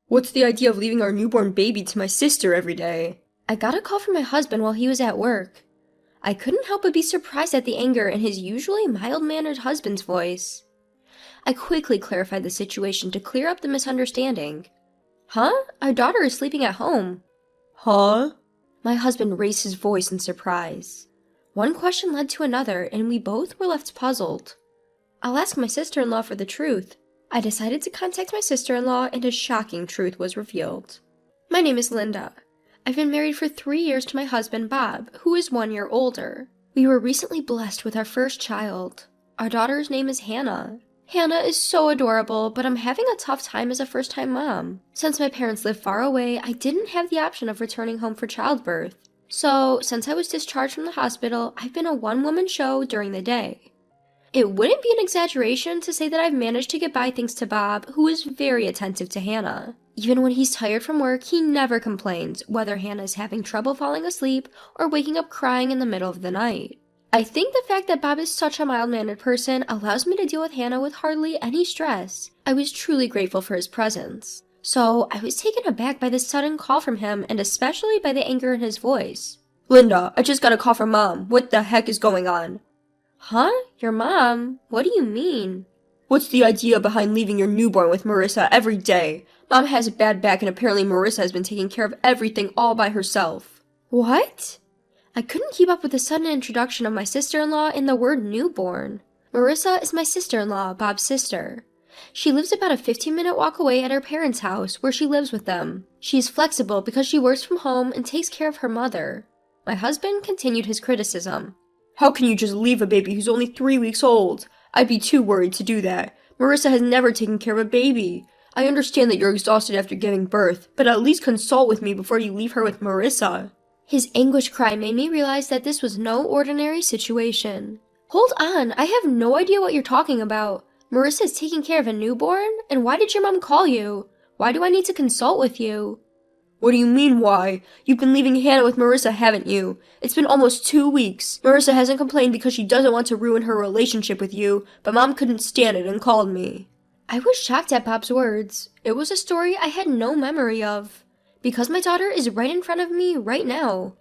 What's the idea of leaving our newborn baby to my sister every day? I got a call from my husband while he was at work. I couldn't help but be surprised at the anger in his usually mild-mannered husband's voice. I quickly clarified the situation to clear up the misunderstanding. Huh? Our daughter is sleeping at home. Huh? My husband raised his voice in surprise. One question led to another, and we both were left puzzled. I'll ask my sister-in-law for the truth. I decided to contact my sister-in-law, and a shocking truth was revealed. My name is Linda. I've been married for 3 years to my husband, Bob, who is 1 year older. We were recently blessed with our first child. Our daughter's name is Hannah. Hannah is so adorable, but I'm having a tough time as a first-time mom. Since my parents live far away, I didn't have the option of returning home for childbirth. So, since I was discharged from the hospital, I've been a one-woman show during the day. It wouldn't be an exaggeration to say that I've managed to get by thanks to Bob, who is very attentive to Hannah. Even when he's tired from work, he never complains, whether Hannah is having trouble falling asleep or waking up crying in the middle of the night. I think the fact that Bob is such a mild-mannered person allows me to deal with Hannah with hardly any stress. I was truly grateful for his presence. So, I was taken aback by this sudden call from him, and especially by the anger in his voice. Linda, I just got a call from Mom. What the heck is going on? Huh? Your mom? What do you mean? What's the idea behind leaving your newborn with Marissa every day? Mom has a bad back and apparently Marissa has been taking care of everything all by herself. What? I couldn't keep up with the sudden introduction of my sister-in-law and the word newborn. Marissa is my sister-in-law, Bob's sister. She lives about a 15-minute walk away at her parents' house, where she lives with them. She is flexible because she works from home and takes care of her mother. My husband continued his criticism. How can you just leave a baby who's only 3 weeks old? I'd be too worried to do that. Marissa has never taken care of a baby. I understand that you're exhausted after giving birth, but at least consult with me before you leave her with Marissa. His anguished cry made me realize that this was no ordinary situation. Hold on, I have no idea what you're talking about. Marissa is taking care of a newborn? And why did your mom call you? Why do I need to consult with you? What do you mean, why? You've been leaving Hannah with Marissa, haven't you? It's been almost 2 weeks. Marissa hasn't complained because she doesn't want to ruin her relationship with you, but Mom couldn't stand it and called me. I was shocked at Bob's words. It was a story I had no memory of. Because my daughter is right in front of me right now.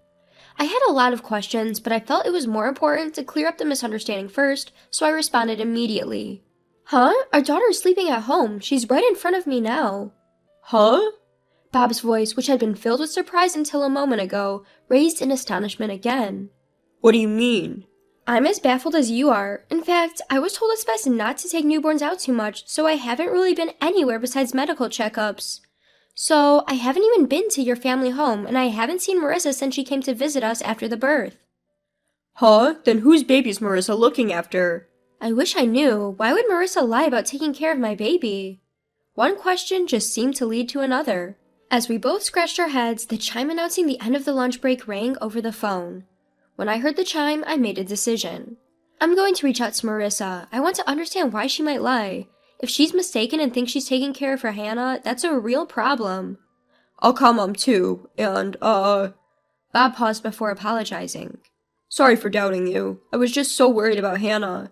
I had a lot of questions, but I felt it was more important to clear up the misunderstanding first, so I responded immediately. Huh? Our daughter is sleeping at home. She's right in front of me now. Huh? Bob's voice, which had been filled with surprise until a moment ago, raised in astonishment again. What do you mean? I'm as baffled as you are. In fact, I was told it's best not to take newborns out too much, so I haven't really been anywhere besides medical checkups. So, I haven't even been to your family home, and I haven't seen Marissa since she came to visit us after the birth. Huh? Then whose baby is Marissa looking after? I wish I knew. Why would Marissa lie about taking care of my baby? One question just seemed to lead to another. As we both scratched our heads, the chime announcing the end of the lunch break rang over the phone. When I heard the chime, I made a decision. I'm going to reach out to Marissa. I want to understand why she might lie. If she's mistaken and thinks she's taking care of her Hannah, that's a real problem. I'll call Mom too, and, Bob paused before apologizing. Sorry for doubting you. I was just so worried about Hannah.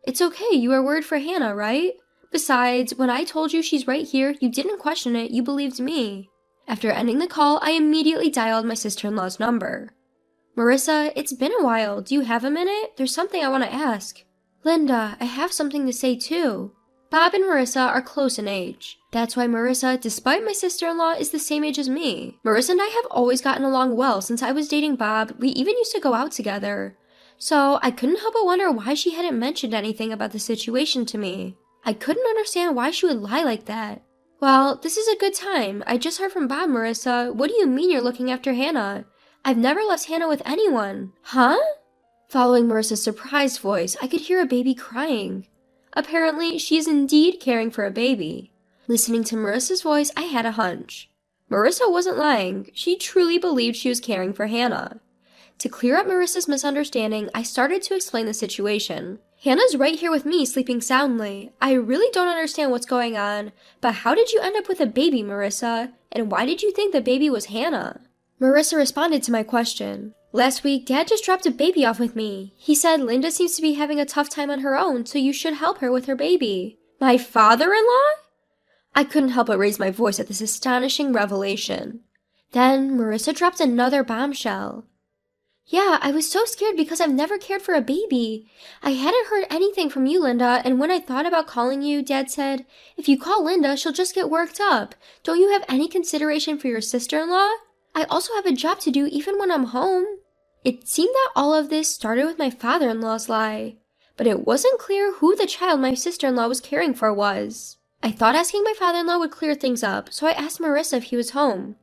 It's okay, you are worried for Hannah, right? Besides, when I told you she's right here, you didn't question it, you believed me. After ending the call, I immediately dialed my sister-in-law's number. Marissa, it's been a while. Do you have a minute? There's something I want to ask. Linda, I have something to say too. Bob and Marissa are close in age. That's why Marissa, despite my sister-in-law, is the same age as me. Marissa and I have always gotten along well since I was dating Bob. We even used to go out together. So, I couldn't help but wonder why she hadn't mentioned anything about the situation to me. I couldn't understand why she would lie like that. Well, this is a good time. I just heard from Bob, Marissa. What do you mean you're looking after Hannah? I've never left Hannah with anyone. Huh? Following Marissa's surprised voice, I could hear a baby crying. Apparently, she is indeed caring for a baby. Listening to Marissa's voice, I had a hunch. Marissa wasn't lying. She truly believed she was caring for Hannah. To clear up Marissa's misunderstanding, I started to explain the situation. Hannah's right here with me, sleeping soundly. I really don't understand what's going on, but how did you end up with a baby, Marissa? And why did you think the baby was Hannah? Marissa responded to my question. Last week, Dad just dropped a baby off with me. He said Linda seems to be having a tough time on her own, so you should help her with her baby. My father-in-law? I couldn't help but raise my voice at this astonishing revelation. Then Marissa dropped another bombshell. Yeah, I was so scared because I've never cared for a baby. I hadn't heard anything from you, Linda, and when I thought about calling you, Dad said, if you call Linda, she'll just get worked up. Don't you have any consideration for your sister-in-law? I also have a job to do even when I'm home. It seemed that all of this started with my father-in-law's lie, but it wasn't clear who the child my sister-in-law was caring for was. I thought asking my father-in-law would clear things up, so I asked Marissa if he was home.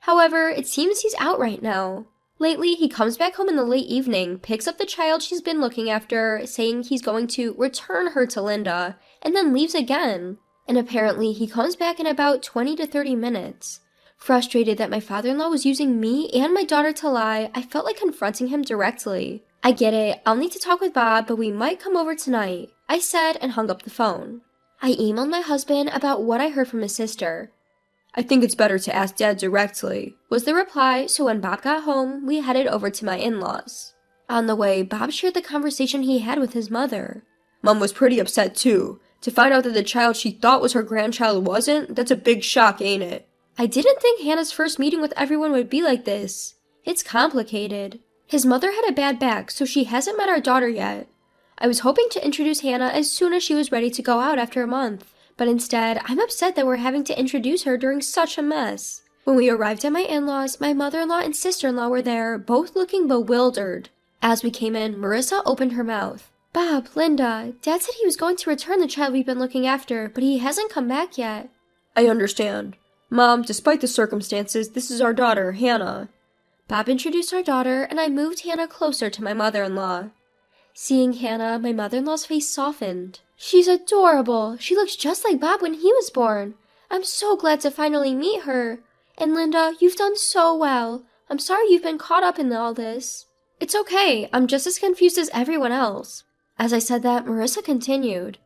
However, it seems he's out right now. Lately, he comes back home in the late evening, picks up the child she's been looking after, saying he's going to return her to Linda, and then leaves again. And apparently, he comes back in about 20 to 30 minutes. Frustrated that my father-in-law was using me and my daughter to lie, I felt like confronting him directly. I get it, I'll need to talk with Bob, but we might come over tonight, I said and hung up the phone. I emailed my husband about what I heard from his sister. I think it's better to ask Dad directly, was the reply, so when Bob got home, we headed over to my in-laws. On the way, Bob shared the conversation he had with his mother. Mom was pretty upset too. To find out that the child she thought was her grandchild wasn't, that's a big shock, ain't it? I didn't think Hannah's first meeting with everyone would be like this. It's complicated. His mother had a bad back, so she hasn't met our daughter yet. I was hoping to introduce Hannah as soon as she was ready to go out after a month. But instead, I'm upset that we're having to introduce her during such a mess. When we arrived at my in-laws, my mother-in-law and sister-in-law were there, both looking bewildered. As we came in, Marissa opened her mouth. Bob, Linda, Dad said he was going to return the child we've been looking after, but he hasn't come back yet. I understand. Mom, despite the circumstances, this is our daughter, Hannah. Bob introduced our daughter, and I moved Hannah closer to my mother-in-law. Seeing Hannah, my mother-in-law's face softened. She's adorable. She looks just like Bob when he was born. I'm so glad to finally meet her. And Linda, you've done so well. I'm sorry you've been caught up in all this. It's okay. I'm just as confused as everyone else. As I said that, Marissa continued.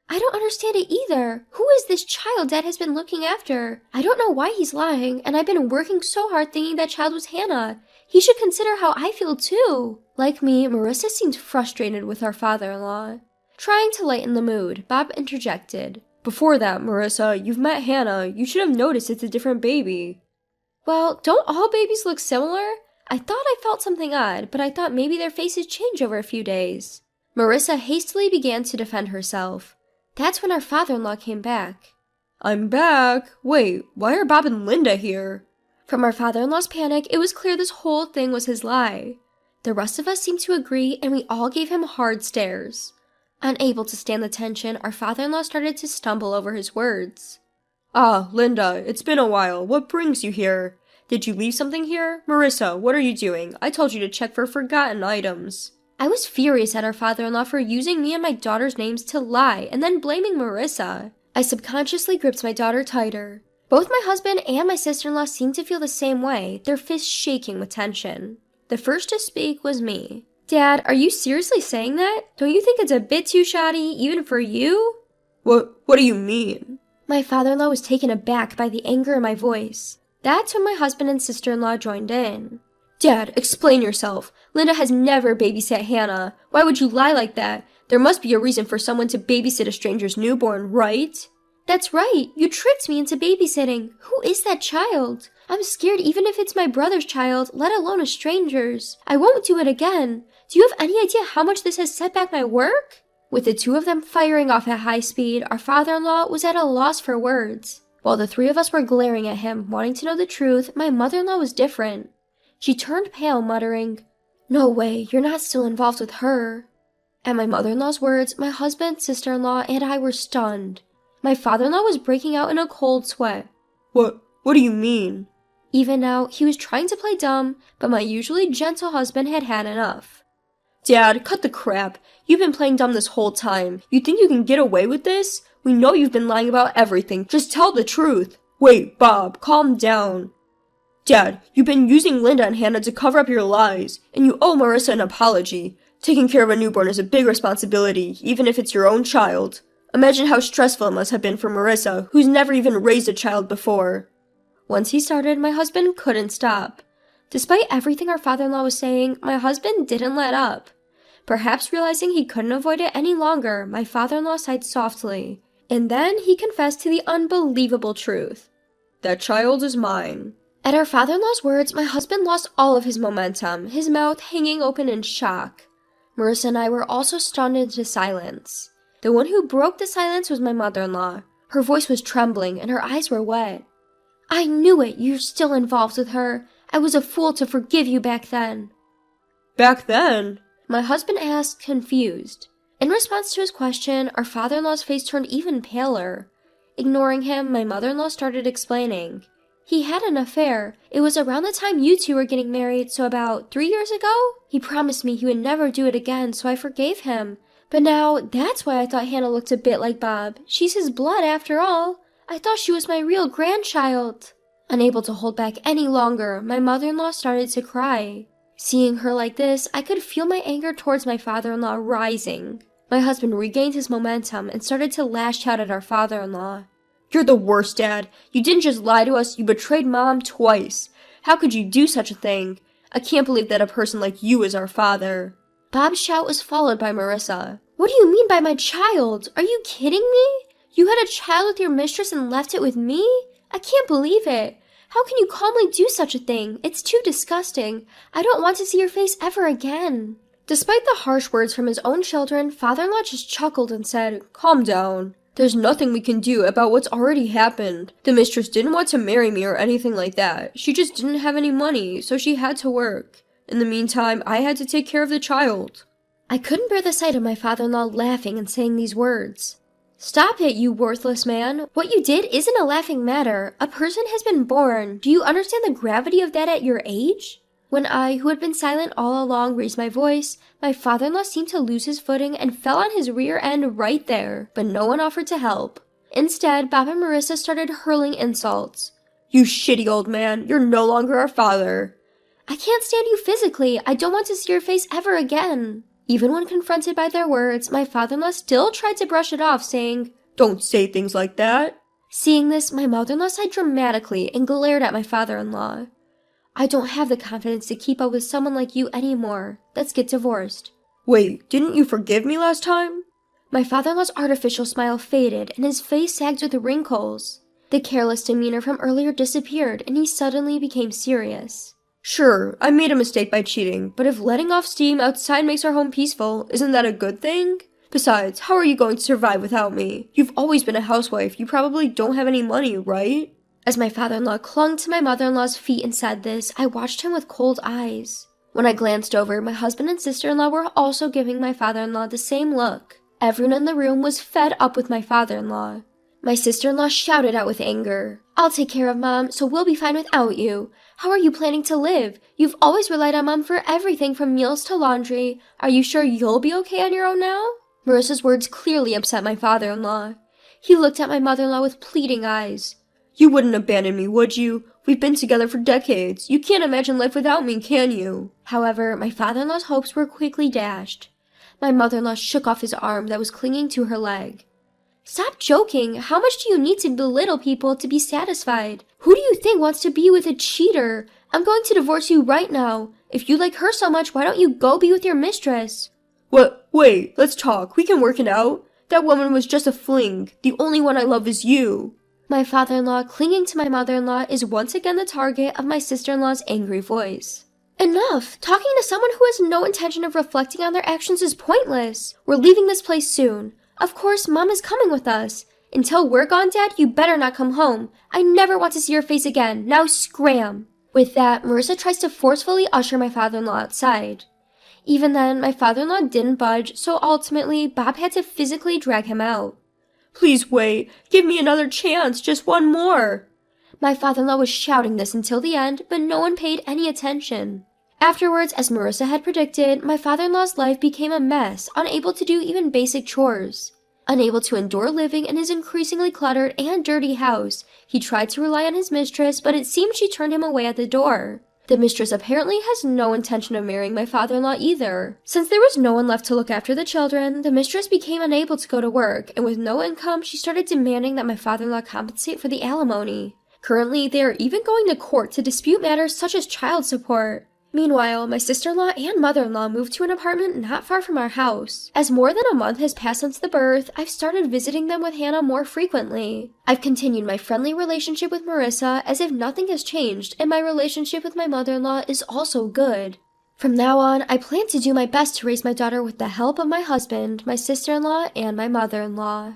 I don't understand it either. Who is this child Dad has been looking after? I don't know why he's lying, and I've been working so hard thinking that child was Hannah. He should consider how I feel too. Like me, Marissa seemed frustrated with our father-in-law. Trying to lighten the mood, Bob interjected. Before that, Marissa, you've met Hannah. You should have noticed it's a different baby. Well, don't all babies look similar? I thought I felt something odd, but I thought maybe their faces change over a few days. Marissa hastily began to defend herself. That's when our father-in-law came back. I'm back. Wait, why are Bob and Linda here? From our father-in-law's panic, it was clear this whole thing was his lie. The rest of us seemed to agree, and we all gave him hard stares. Unable to stand the tension, our father-in-law started to stumble over his words. Ah, Linda, it's been a while. What brings you here? Did you leave something here? Marissa, what are you doing? I told you to check for forgotten items. I was furious at our father-in-law for using me and my daughter's names to lie and then blaming Marissa. I subconsciously gripped my daughter tighter. Both my husband and my sister-in-law seemed to feel the same way, their fists shaking with tension. The first to speak was me. Dad, are you seriously saying that? Don't you think it's a bit too shoddy, even for you? What do you mean? My father-in-law was taken aback by the anger in my voice. That's when my husband and sister-in-law joined in. Dad, explain yourself. Linda has never babysat Hannah. Why would you lie like that? There must be a reason for someone to babysit a stranger's newborn, right? That's right. You tricked me into babysitting. Who is that child? I'm scared even if it's my brother's child, let alone a stranger's. I won't do it again. Do you have any idea how much this has set back my work? With the two of them firing off at high speed, our father-in-law was at a loss for words. While the three of us were glaring at him, wanting to know the truth, my mother-in-law was different. She turned pale, muttering, "No way, you're not still involved with her." At my mother-in-law's words, my husband, sister-in-law, and I were stunned. My father-in-law was breaking out in a cold sweat. What do you mean? Even now, he was trying to play dumb, but my usually gentle husband had had enough. Dad, cut the crap. You've been playing dumb this whole time. You think you can get away with this? We know you've been lying about everything. Just tell the truth. Wait, Bob, calm down. Dad, you've been using Linda and Hannah to cover up your lies, and you owe Marissa an apology. Taking care of a newborn is a big responsibility, even if it's your own child. Imagine how stressful it must have been for Marissa, who's never even raised a child before. Once he started, my husband couldn't stop. Despite everything our father-in-law was saying, my husband didn't let up. Perhaps realizing he couldn't avoid it any longer, my father-in-law sighed softly. And then he confessed to the unbelievable truth. That child is mine. At our father-in-law's words, my husband lost all of his momentum, his mouth hanging open in shock. Marissa and I were also stunned into silence. The one who broke the silence was my mother-in-law. Her voice was trembling and her eyes were wet. I knew it, you're still involved with her. I was a fool to forgive you back then. Back then? My husband asked, confused. In response to his question, our father-in-law's face turned even paler. Ignoring him, my mother-in-law started explaining. He had an affair. It was around the time you two were getting married, so about 3 years ago? He promised me he would never do it again, so I forgave him. But now, that's why I thought Hannah looked a bit like Bob. She's his blood after all. I thought she was my real grandchild. Unable to hold back any longer, my mother-in-law started to cry. Seeing her like this, I could feel my anger towards my father-in-law rising. My husband regained his momentum and started to lash out at our father-in-law. You're the worst, Dad. You didn't just lie to us, you betrayed Mom twice. How could you do such a thing? I can't believe that a person like you is our father. Bob's shout was followed by Marissa. What do you mean by my child? Are you kidding me? You had a child with your mistress and left it with me? I can't believe it. How can you calmly do such a thing? It's too disgusting. I don't want to see your face ever again. Despite the harsh words from his own children, father-in-law just chuckled and said, Calm down. There's nothing we can do about what's already happened. The mistress didn't want to marry me or anything like that. She just didn't have any money, so she had to work. In the meantime, I had to take care of the child. I couldn't bear the sight of my father-in-law laughing and saying these words. Stop it, you worthless man. What you did isn't a laughing matter. A person has been born. Do you understand the gravity of that at your age? When I, who had been silent all along, raised my voice, my father-in-law seemed to lose his footing and fell on his rear end right there, but no one offered to help. Instead, Bob and Marissa started hurling insults. You shitty old man, you're no longer our father. I can't stand you physically. I don't want to see your face ever again. Even when confronted by their words, my father-in-law still tried to brush it off, saying, Don't say things like that. Seeing this, my mother-in-law sighed dramatically and glared at my father-in-law. I don't have the confidence to keep up with someone like you anymore. Let's get divorced. Wait, didn't you forgive me last time? My father-in-law's artificial smile faded and his face sagged with wrinkles. The careless demeanor from earlier disappeared and he suddenly became serious. Sure, I made a mistake by cheating, but if letting off steam outside makes our home peaceful, isn't that a good thing? Besides, how are you going to survive without me? You've always been a housewife. You probably don't have any money, right? As my father-in-law clung to my mother-in-law's feet and said this, I watched him with cold eyes. When I glanced over, my husband and sister-in-law were also giving my father-in-law the same look. Everyone in the room was fed up with my father-in-law. My sister-in-law shouted out with anger. I'll take care of Mom, so we'll be fine without you. How are you planning to live? You've always relied on Mom for everything from meals to laundry. Are you sure you'll be okay on your own now? Marissa's words clearly upset my father-in-law. He looked at my mother-in-law with pleading eyes. You wouldn't abandon me, would you? We've been together for decades. You can't imagine life without me, can you? However, my father-in-law's hopes were quickly dashed. My mother-in-law shook off his arm that was clinging to her leg. Stop joking. How much do you need to belittle people to be satisfied? Who do you think wants to be with a cheater? I'm going to divorce you right now. If you like her so much, why don't you go be with your mistress? What? Wait, let's talk. We can work it out. That woman was just a fling. The only one I love is you. My father-in-law, clinging to my mother-in-law, is once again the target of my sister-in-law's angry voice. Enough! Talking to someone who has no intention of reflecting on their actions is pointless. We're leaving this place soon. Of course, Mom is coming with us. Until we're gone, Dad, you better not come home. I never want to see your face again. Now scram! With that, Marissa tries to forcefully usher my father-in-law outside. Even then, my father-in-law didn't budge, so ultimately, Bob had to physically drag him out. Please wait. Give me another chance. Just one more. My father-in-law was shouting this until the end, but no one paid any attention. Afterwards, as Marissa had predicted, my father-in-law's life became a mess, unable to do even basic chores. Unable to endure living in his increasingly cluttered and dirty house, he tried to rely on his mistress, but it seemed she turned him away at the door. The mistress apparently has no intention of marrying my father-in-law either. Since there was no one left to look after the children, the mistress became unable to go to work, and with no income, she started demanding that my father-in-law compensate for the alimony. Currently, they are even going to court to dispute matters such as child support. Meanwhile, my sister-in-law and mother-in-law moved to an apartment not far from our house. As more than a month has passed since the birth, I've started visiting them with Hannah more frequently. I've continued my friendly relationship with Marissa as if nothing has changed, and my relationship with my mother-in-law is also good. From now on, I plan to do my best to raise my daughter with the help of my husband, my sister-in-law, and my mother-in-law.